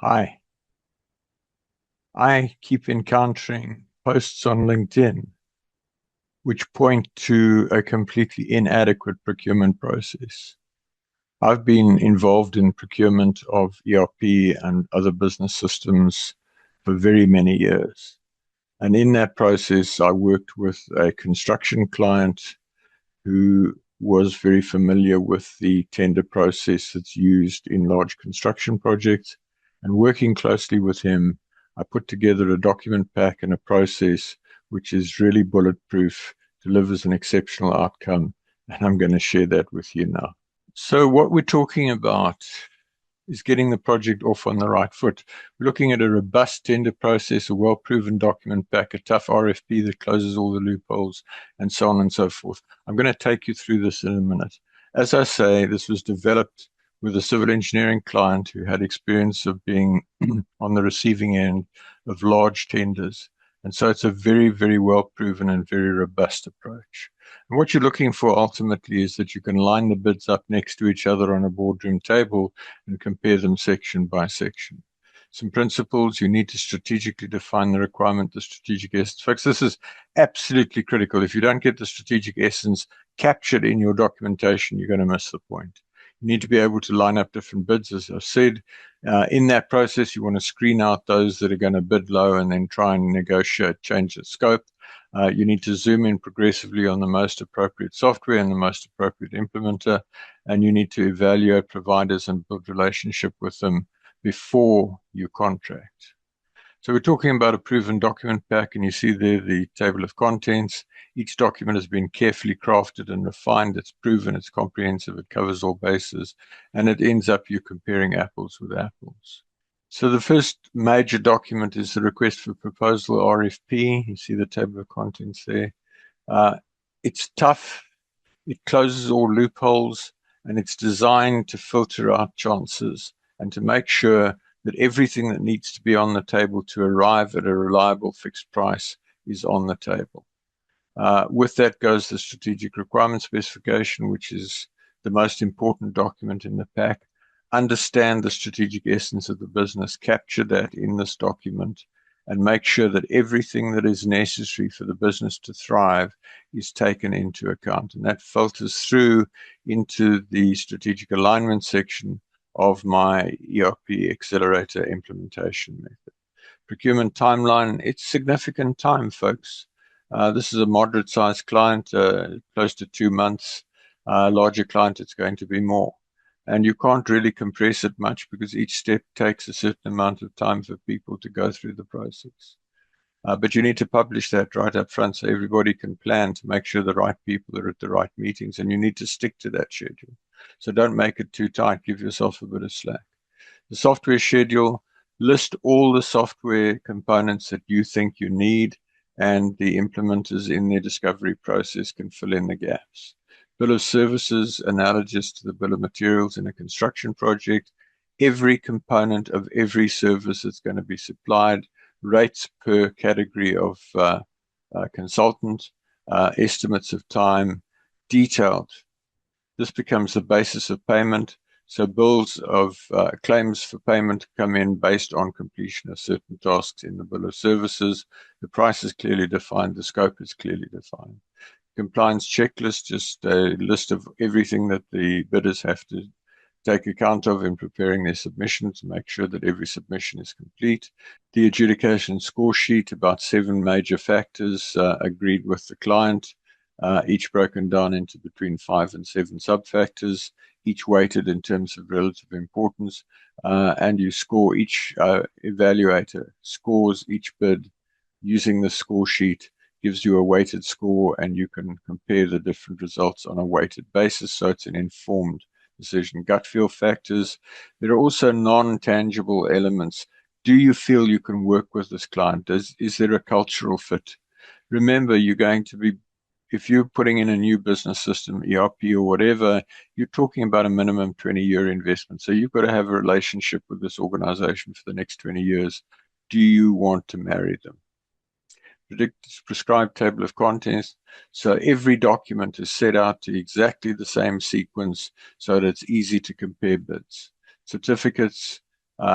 Hi, I keep encountering posts on LinkedIn which point to a completely inadequate procurement process. I've been involved in procurement of ERP and other business systems for very many years. And in that process, I worked with a construction client who was very familiar with the tender process that's used in large construction projects. And working closely with him, I put together a document pack and a process which is really bulletproof, delivers an exceptional outcome. And I'm going to share that with you now. So, what we're talking about is getting the project off on the right foot. We're looking at a robust tender process, a well-proven document pack, a tough RFP that closes all the loopholes, and so on and so forth. I'm going to take you through this in a minute. As I say, this was developed with a civil engineering client who had experience of being on the receiving end of large tenders. And so it's a very, very well-proven and very robust approach. And what you're looking for ultimately is that you can line the bids up next to each other on a boardroom table and compare them section by section. Some principles: you need to strategically define the requirement, the strategic essence. Folks, this is absolutely critical. If you don't get the strategic essence captured in your documentation, you're going to miss the point. You need to be able to line up different bids, as I've said. In that process, you want to screen out those that are going to bid low and then try and negotiate, change the scope. You need to zoom in progressively on the most appropriate software and the most appropriate implementer, and you need to evaluate providers and build relationship with them before you contract. So we're talking about a proven document pack, and you see there the table of contents. Each document has been carefully crafted and refined. It's proven, it's comprehensive, it covers all bases, and it ends up you comparing apples with apples. So the first major document is the request for proposal, RFP. You see the table of contents there. Uh, it's tough. It closes all loopholes, and it's designed to filter out chances and to make sure that everything that needs to be on the table to arrive at a reliable fixed price is on the table. With that goes the strategic requirement specification, which is the most important document in the pack. Understand the strategic essence of the business, capture that in this document, and make sure that everything that is necessary for the business to thrive is taken into account. And that filters through into the strategic alignment section of my ERP accelerator implementation method. Procurement timeline, it's significant time, folks. This is a moderate sized client, close to 2 months. Larger client, it's going to be more. And you can't really compress it much because each step takes a certain amount of time for people to go through the process. But you need to publish that right up front so everybody can plan to make sure the right people are at the right meetings, and you need to stick to that schedule. So don't make it too tight, give yourself a bit of slack. The software schedule, list all the software components that you think you need, and the implementers in their discovery process can fill in the gaps. Bill of services, analogous to the bill of materials in a construction project. Every component of every service that's going to be supplied, rates per category of consultant, estimates of time, detailed. This becomes the basis of payment. So bills of claims for payment come in based on completion of certain tasks in the bill of services. The price is clearly defined. The scope is clearly defined. Compliance checklist, just a list of everything that the bidders have to take account of in preparing their submission to make sure that every submission is complete. The adjudication score sheet, about 7 major factors agreed with the client, each broken down into between 5 and 7 sub-factors, each weighted in terms of relative importance, and you score each evaluator, scores each bid using the score sheet, gives you a weighted score, and you can compare the different results on a weighted basis, so it's an informed decision. Gut feel factors. There are also non-tangible elements. Do you feel you can work with this client? Is there a cultural fit? Remember, you're going to be, if you're putting in a new business system, ERP or whatever, you're talking about a minimum 20-year investment. So you've got to have a relationship with this organization for the next 20 years. Do you want to marry them? Prescribed table of contents. So every document is set out to exactly the same sequence so that it's easy to compare bids. Certificates,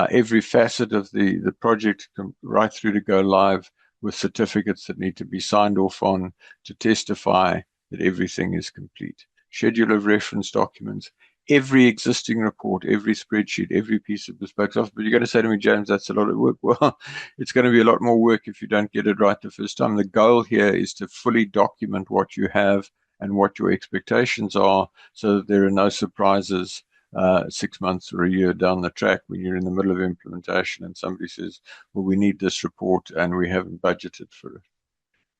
every facet of the project right through to go live with certificates that need to be signed off on to testify that everything is complete. Schedule of reference documents, every existing report, every spreadsheet, every piece of bespoke software. But you're going to say to me, James, that's a lot of work. Well, it's going to be a lot more work if you don't get it right the first time. The goal here is to fully document what you have and what your expectations are so that there are no surprises 6 months or a year down the track when you're in the middle of implementation and somebody says, well, we need this report and we haven't budgeted for it.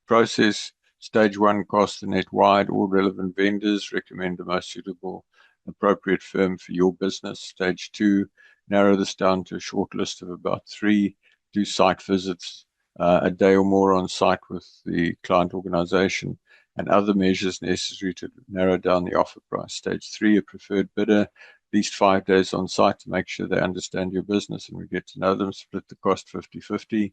Process, stage one, cast the net wide, all relevant vendors, recommend the most suitable, appropriate firm for your business. Stage two, narrow this down to a short list of about 3, do site visits, a day or more on site with the client organization, and other measures necessary to narrow down the offer price. Stage three, a preferred bidder, at least 5 days on site to make sure they understand your business and we get to know them, split the cost 50-50,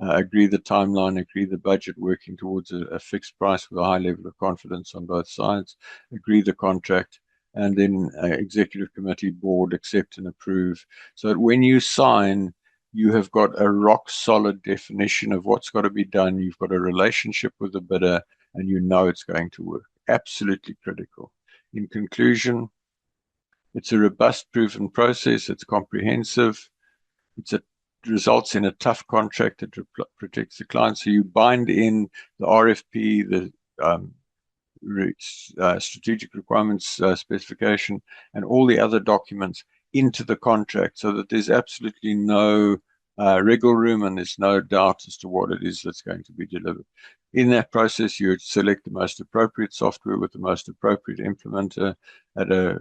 agree the timeline, agree the budget, working towards a fixed price with a high level of confidence on both sides, agree the contract, and then executive committee, board, accept and approve. So that when you sign, you have got a rock solid definition of what's got to be done. You've got a relationship with the bidder and you know it's going to work. Absolutely critical. In conclusion, it's a robust, proven process. It's comprehensive. It results in a tough contract that protects the client. So you bind in the RFP, the strategic requirements specification, and all the other documents into the contract so that there's absolutely no wriggle room and there's no doubt as to what it is that's going to be delivered. In that process, you select the most appropriate software with the most appropriate implementer at a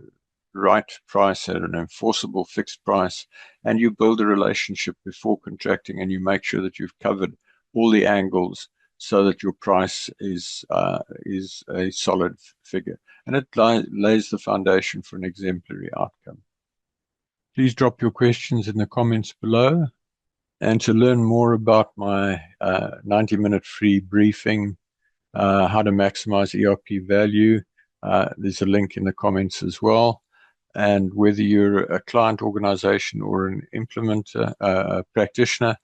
right price, at an enforceable fixed price, and you build a relationship before contracting and you make sure that you've covered all the angles so that your price is a solid figure. And it lays the foundation for an exemplary outcome. Please drop your questions in the comments below. And to learn more about my 90-minute free briefing, how to maximize ERP value, there's a link in the comments as well. And whether you're a client organization or an implementer, practitioner,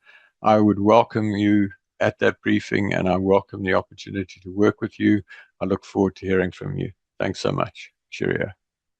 I would welcome you at that briefing and I welcome the opportunity to work with you. I look forward to hearing from you. Thanks so much. Cheerio.